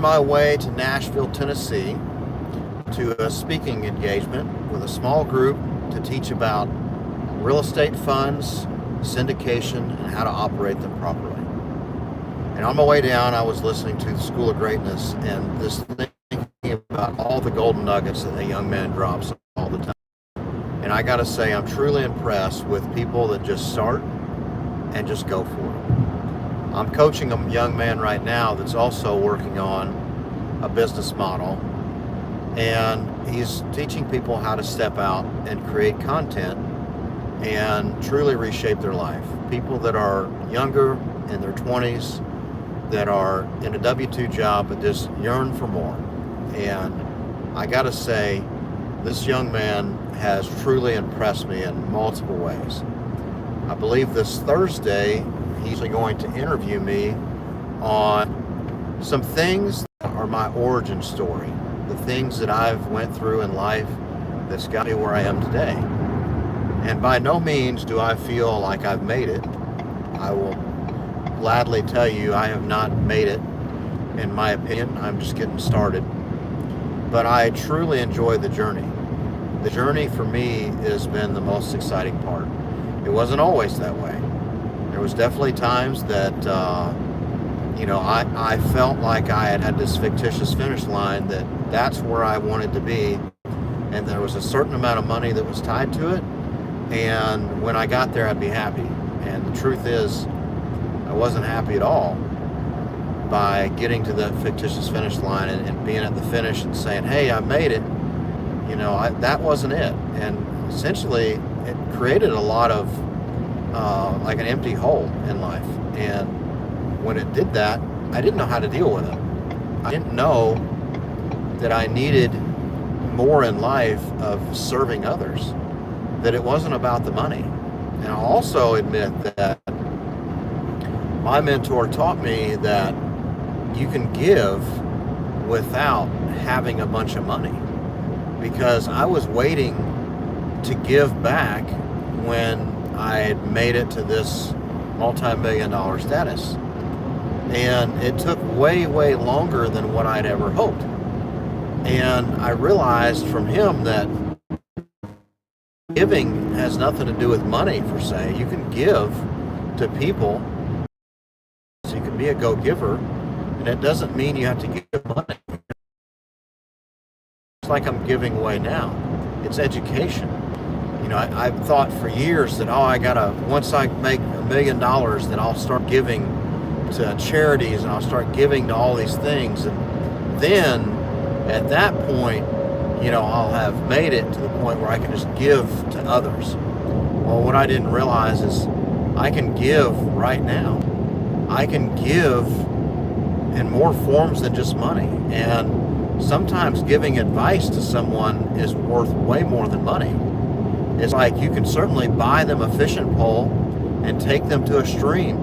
my way to Nashville, Tennessee to a speaking engagement with a small group to teach about real estate funds, syndication, and how to operate them properly. And on my way down, I was listening to the School of Greatness and just thinking about all the golden nuggets that a young man drops all the time. And I got to say, I'm truly impressed with people that just start and just go for it. I'm coaching a young man right now that's also working on a business model, and he's teaching people how to step out and create content and truly reshape their life. People that are younger, in their 20s, that are in a W-2 job but just yearn for more. And I gotta say, this young man has truly impressed me in multiple ways. I believe this Thursday he's going to interview me on some things that are my origin story, the things that I've went through in life that's got me where I am today. And by no means do I feel like I've made it. I will gladly tell you I have not made it, in my opinion. I'm just getting started. But I truly enjoy the journey. The journey for me has been the most exciting part. It wasn't always that way. There was definitely times that, I felt like I had this fictitious finish line, that's where I wanted to be. And there was a certain amount of money that was tied to it. And when I got there, I'd be happy. And the truth is, I wasn't happy at all by getting to the fictitious finish line and being at the finish and saying, hey, I made it. That wasn't it. And essentially, it created a lot of like an empty hole in life. And when it did that, I didn't know how to deal with it. I didn't know that I needed more in life of serving others, that it wasn't about the money. And I'll also admit that my mentor taught me that you can give without having a bunch of money, because I was waiting to give back when I had made it to this multi-million-dollar status. And it took way, way longer than what I'd ever hoped. And I realized from him that giving has nothing to do with money, per se. You can give to people. So you can be a go-giver, and it doesn't mean you have to give money. It's like I'm giving away now. It's education. I've thought for years that, once I make $1 million, then I'll start giving to charities and I'll start giving to all these things. And then at that point, I'll have made it to the point where I can just give to others. Well, what I didn't realize is I can give right now. I can give in more forms than just money. And sometimes giving advice to someone is worth way more than money. It's like you can certainly buy them a fishing pole and take them to a stream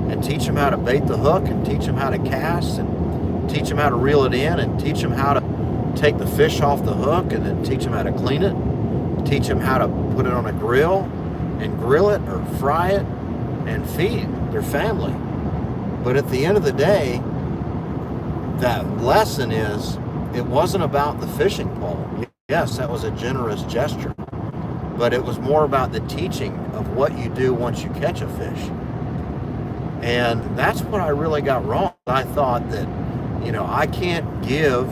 and teach them how to bait the hook and teach them how to cast and teach them how to reel it in and teach them how to take the fish off the hook and then teach them how to clean it, teach them how to put it on a grill and grill it or fry it and feed their family. But at the end of the day, that lesson is, it wasn't about the fishing pole. Yes, that was a generous gesture, but it was more about the teaching of what you do once you catch a fish. And that's what I really got wrong. I thought that, I can't give.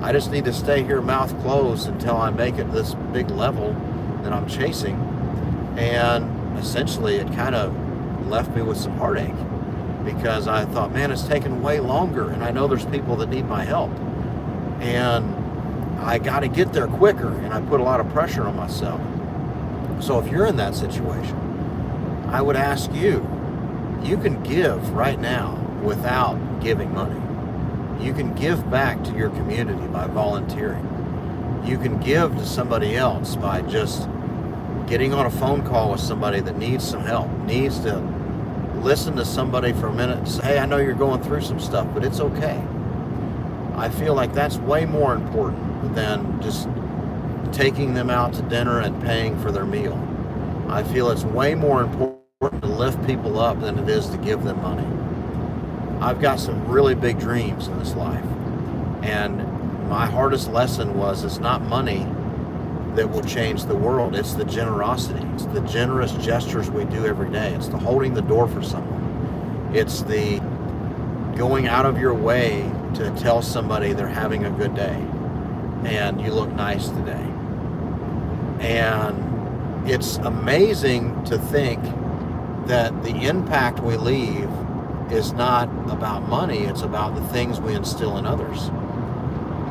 I just need to stay here mouth closed until I make it this big level that I'm chasing. And essentially it kind of left me with some heartache, because I thought, man, it's taken way longer, and I know there's people that need my help. And I got to get there quicker, and I put a lot of pressure on myself. So if you're in that situation, I would ask you, you can give right now without giving money. You can give back to your community by volunteering. You can give to somebody else by just getting on a phone call with somebody that needs some help, needs to listen to somebody for a minute and say, hey, I know you're going through some stuff, but it's okay. I feel like that's way more important than just taking them out to dinner and paying for their meal. I feel it's way more important to lift people up than it is to give them money. I've got some really big dreams in this life. And my hardest lesson was it's not money that will change the world. It's the generosity. It's the generous gestures we do every day. It's the holding the door for someone. It's the going out of your way to tell somebody they're having a good day and you look nice today. And it's amazing to think that the impact we leave is not about money, it's about the things we instill in others.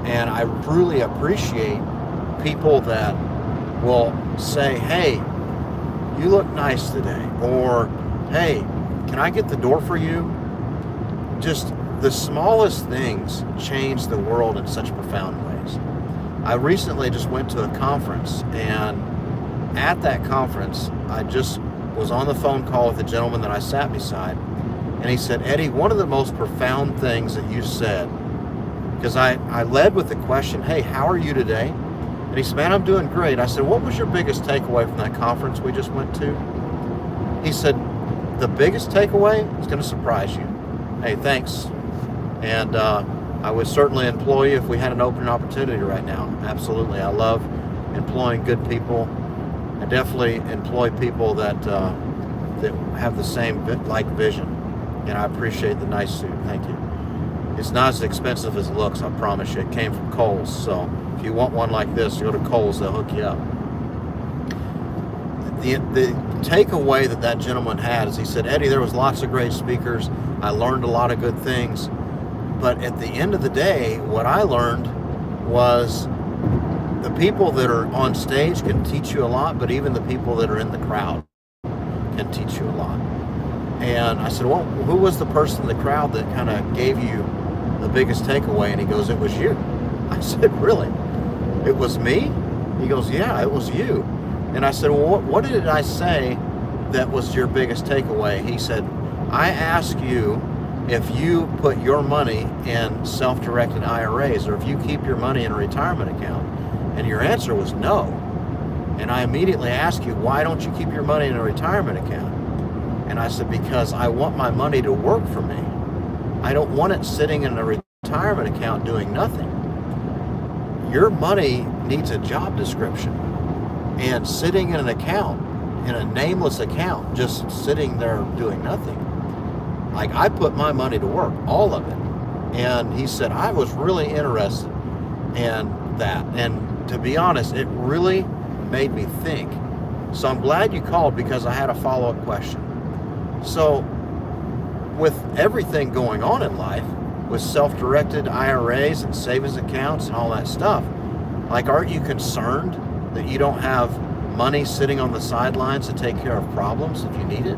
And I truly appreciate people that will say, hey, you look nice today, or hey, can I get the door for you? Just the smallest things change the world in such profound ways. I recently just went to a conference, and at that conference, I just was on the phone call with the gentleman that I sat beside, and he said, Eddie, one of the most profound things that you said, because I led with the question, hey, how are you today? And he said, man, I'm doing great. I said, what was your biggest takeaway from that conference we just went to? He said, the biggest takeaway is going to surprise you. Hey, thanks. And I would certainly employ you if we had an open opportunity right now. Absolutely. I love employing good people. I definitely employ people that have the same like vision. And I appreciate the nice suit. Thank you. It's not as expensive as it looks, I promise you. It came from Kohl's. So if you want one like this, go to Kohl's, they'll hook you up. The takeaway that gentleman had is he said, Eddie, there was lots of great speakers. I learned a lot of good things. But at the end of the day, what I learned was the people that are on stage can teach you a lot, but even the people that are in the crowd can teach you a lot. And I said, well, who was the person in the crowd that kind of gave you the biggest takeaway? And he goes, it was you. I said, really? It was me? He goes, yeah, it was you. And I said, well, what did I say that was your biggest takeaway? He said, I asked you if you put your money in self-directed IRAs or if you keep your money in a retirement account. And your answer was no. And I immediately asked you, why don't you keep your money in a retirement account? And I said, because I want my money to work for me. I don't want it sitting in a retirement account doing nothing. Your money needs a job description. And sitting in an account, in a nameless account, just sitting there doing nothing. Like, I put my money to work, all of it. And he said, I was really interested in that. And to be honest, it really made me think. So I'm glad you called because I had a follow-up question. So with everything going on in life, with self-directed IRAs and savings accounts and all that stuff, like, aren't you concerned that you don't have money sitting on the sidelines to take care of problems if you need it?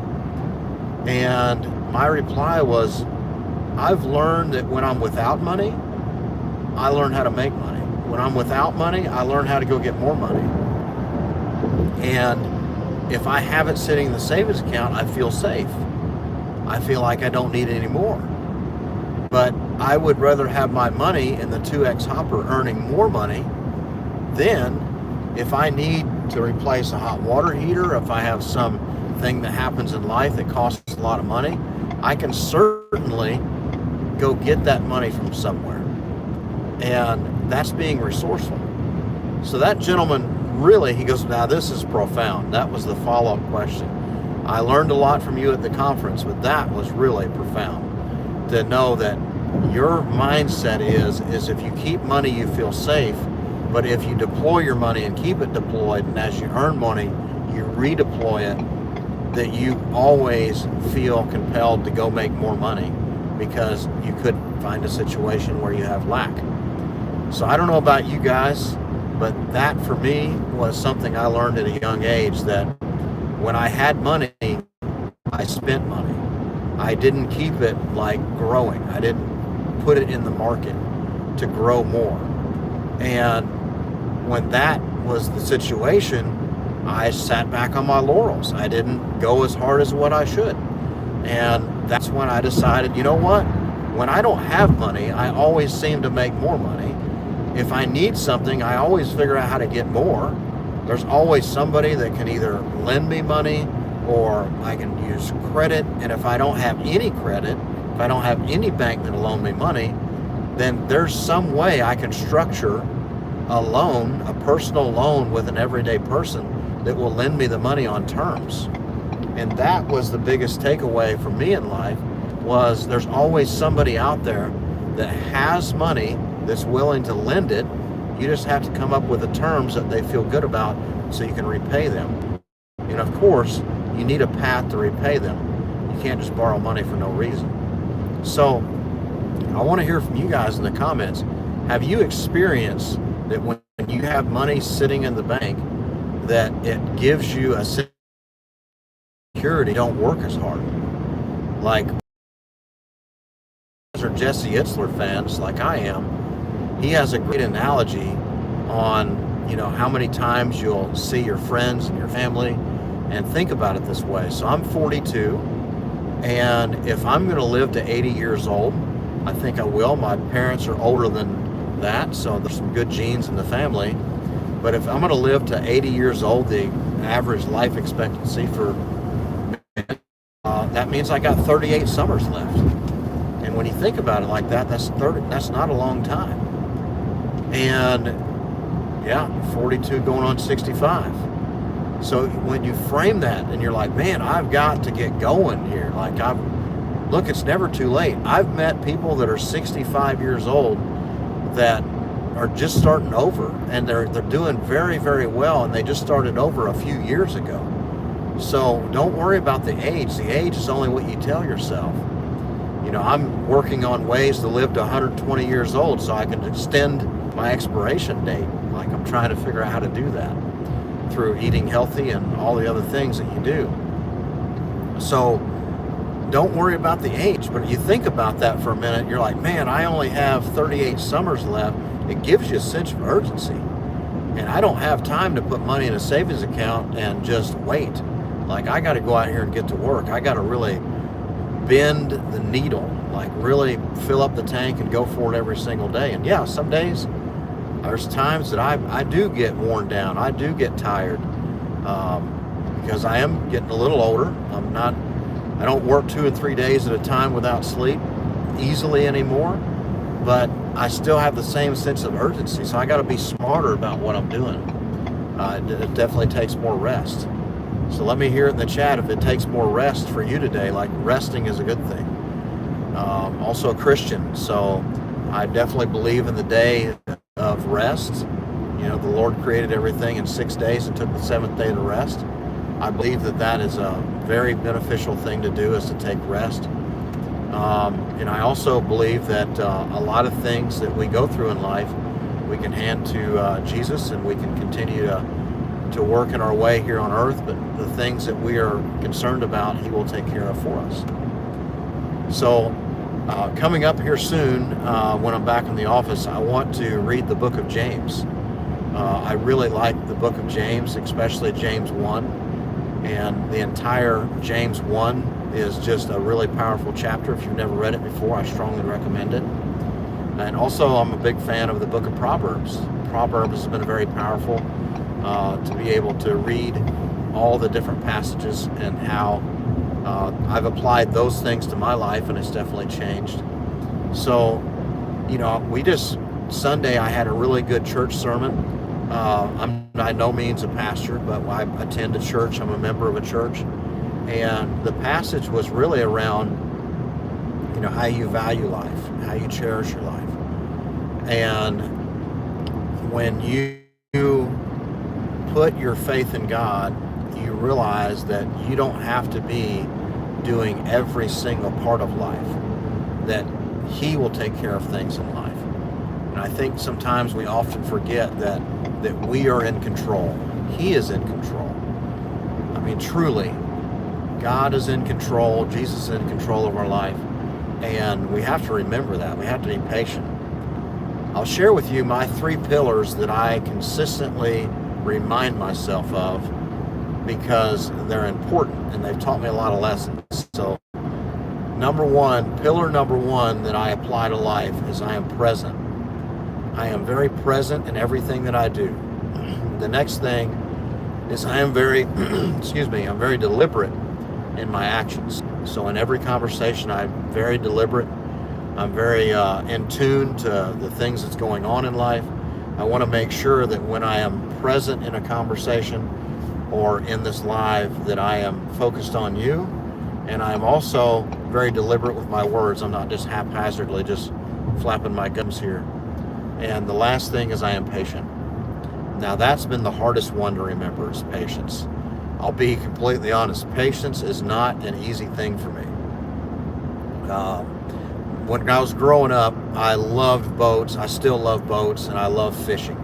And my reply was, I've learned that when I'm without money, I learn how to make money. When I'm without money, I learn how to go get more money. And if I have it sitting in the savings account, I feel safe. I feel like I don't need any more. But I would rather have my money in the 2X hopper earning more money than if I need to replace a hot water heater, if I have something that happens in life that costs a lot of money, I can certainly go get that money from somewhere. And that's being resourceful. So that gentleman really, he goes, now this is profound. That was the follow-up question. I learned a lot from you at the conference, but that was really profound. To know that your mindset is if you keep money, you feel safe. But if you deploy your money and keep it deployed, and as you earn money, you redeploy it, that you always feel compelled to go make more money because you could find a situation where you have lack. So I don't know about you guys, but that for me was something I learned at a young age, that when I had money, I spent money. I didn't keep it like growing. I didn't put it in the market to grow more. And when that was the situation, I sat back on my laurels. I didn't go as hard as what I should. And that's when I decided, you know what? When I don't have money, I always seem to make more money. If I need something, I always figure out how to get more. There's always somebody that can either lend me money or I can use credit. And if I don't have any credit, if I don't have any bank that'll loan me money, then there's some way I can structure a loan, a personal loan with an everyday person that will lend me the money on terms. And that was the biggest takeaway for me in life, was there's always somebody out there that has money that's willing to lend it. You just have to come up with the terms that they feel good about so you can repay them. And of course, you need a path to repay them. You can't just borrow money for no reason. So I want to hear from you guys in the comments. Have you experienced that when you have money sitting in the bank, that it gives you a security, don't work as hard? Like, are Jesse Itzler fans like I am, he has a great analogy on, you know, how many times you'll see your friends and your family, and think about it this way. So I'm 42, and if I'm going to live to 80 years old, I think I will. My parents are older than that, so there's some good genes in the family. But if I'm going to live to 80 years old, the average life expectancy for men, that means I got 38 summers left. And when you think about it like that, that's not a long time. And yeah, 42 going on 65. So when you frame that and you're like, man, I've got to get going here. Like, look, it's never too late. I've met people that are 65 years old that are just starting over, and they're doing very, very well, and they just started over a few years ago. So don't worry about the age. The age is only what you tell yourself. You know, I'm working on ways to live to 120 years old so I can extend my expiration date. Like, I'm trying to figure out how to do that through eating healthy and all the other things that you do. So don't worry about the age. But you think about that for a minute, you're like, man, I only have 38 summers left. It gives you a sense of urgency. And I don't have time to put money in a savings account and just wait. Like, I got to go out here and get to work. I got to really bend the needle, like really fill up the tank and go for it every single day. And yeah, some days there's times that I do get worn down. I do get tired because I am getting a little older. I don't work 2 or 3 days at a time without sleep easily anymore, but I still have the same sense of urgency. So I got to be smarter about what I'm doing. It definitely takes more rest. So let me hear it in the chat if it takes more rest for you today. Like, resting is a good thing. Also a Christian, so I definitely believe in the day of rest. You know, the Lord created everything in 6 days and took the seventh day to rest. I believe that that is a very beneficial thing to do, is to take rest. And I also believe that a lot of things that we go through in life, we can hand to Jesus, and we can continue to work in our way here on earth, but the things that we are concerned about, he will take care of for us. So coming up here soon, when I'm back in the office, I want to read the book of James. I really like the book of James, especially James 1, and the entire James 1 is just a really powerful chapter. If you've never read it before, I strongly recommend it. And also, I'm a big fan of the book of Proverbs. Proverbs has been very powerful to be able to read all the different passages and how I've applied those things to my life, and it's definitely changed. So, you know, Sunday I had a really good church sermon. I'm by no means a pastor, but I attend a church. I'm a member of a church. And the passage was really around, you know, how you value life, how you cherish your life. And when you put your faith in God, you realize that you don't have to be doing every single part of life, that he will take care of things in life. And I think sometimes we often forget that we are in control. He is in control. I mean, truly, God is in control. Jesus is in control of our life. And we have to remember that. We have to be patient. I'll share with you my 3 pillars that I consistently remind myself of, because they're important and they've taught me a lot of lessons. So pillar number one that I apply to life is I am present. I am very present in everything that I do. The next thing is I am very, I'm very deliberate in my actions. So in every conversation, I'm very deliberate. I'm very in tune to the things that's going on in life. I want to make sure that when I am present in a conversation or in this live, that I am focused on you. And I'm also very deliberate with my words. I'm not just haphazardly just flapping my gums here. And the last thing is I am patient. Now that's been the hardest one to remember, is patience. I'll be completely honest. Patience is not an easy thing for me. When I was growing up, I loved boats. I still love boats, and I love fishing.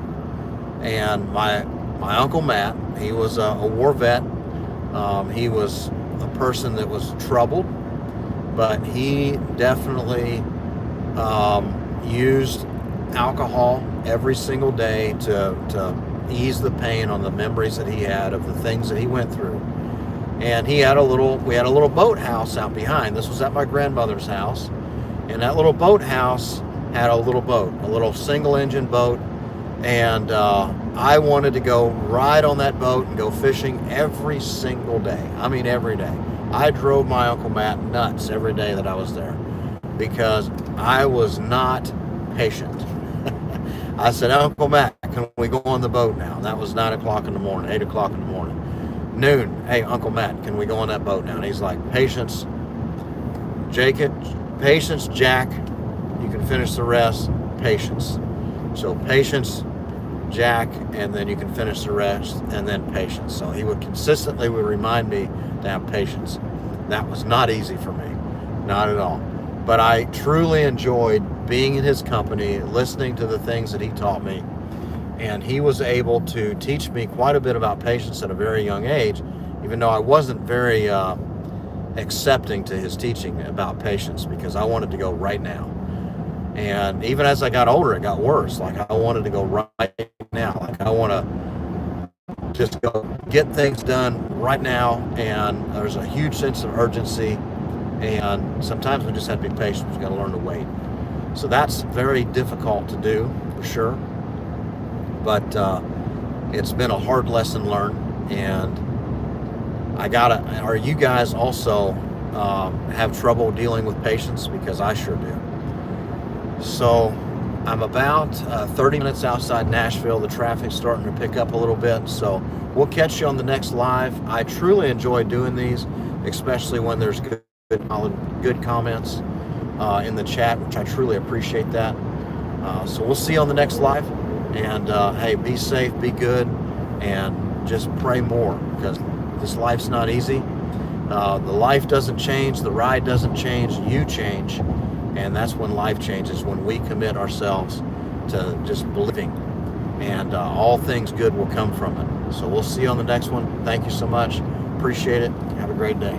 And my Uncle Matt, he was a war vet. He was a person that was troubled, but he definitely used alcohol every single day to ease the pain on the memories that he had of the things that he went through. And we had a little boathouse out behind. This was at my grandmother's house. And that little boathouse had a little boat, a little single engine boat. And I wanted to go ride on that boat and go fishing every single day. I mean, every day. I drove my Uncle Matt nuts every day that I was there because I was not patient. I said, Uncle Matt, can we go on the boat now? And that was 9 o'clock in the morning, 8 o'clock in the morning. Noon, hey, Uncle Matt, can we go on that boat now? And he's like, patience, patience, Jack, you can finish the rest, patience. So patience, Jack, and then you can finish the rest, and then patience. So he would consistently remind me to have patience. That was not easy for me, not at all. But I truly enjoyed being in his company, listening to the things that he taught me. And he was able to teach me quite a bit about patience at a very young age, even though I wasn't very accepting to his teaching about patience because I wanted to go right now. And even as I got older, it got worse. Like I wanted to go right now. Like I want to just go get things done right now. And there's a huge sense of urgency. And sometimes we just have to be patient. We've got to learn to wait. So that's very difficult to do, for sure. But it's been a hard lesson learned. And are you guys also have trouble dealing with patience? Because I sure do. So I'm about 30 minutes outside Nashville. The traffic's starting to pick up a little bit. So we'll catch you on the next live. I truly enjoy doing these, especially when there's good comments in the chat, which I truly appreciate that. So we'll see you on the next live. And hey, be safe, be good, and just pray more, because this life's not easy. The life doesn't change, the ride doesn't change, you change. And that's when life changes, when we commit ourselves to just believing. And all things good will come from it. So we'll see you on the next one. Thank you so much. Appreciate it. Have a great day.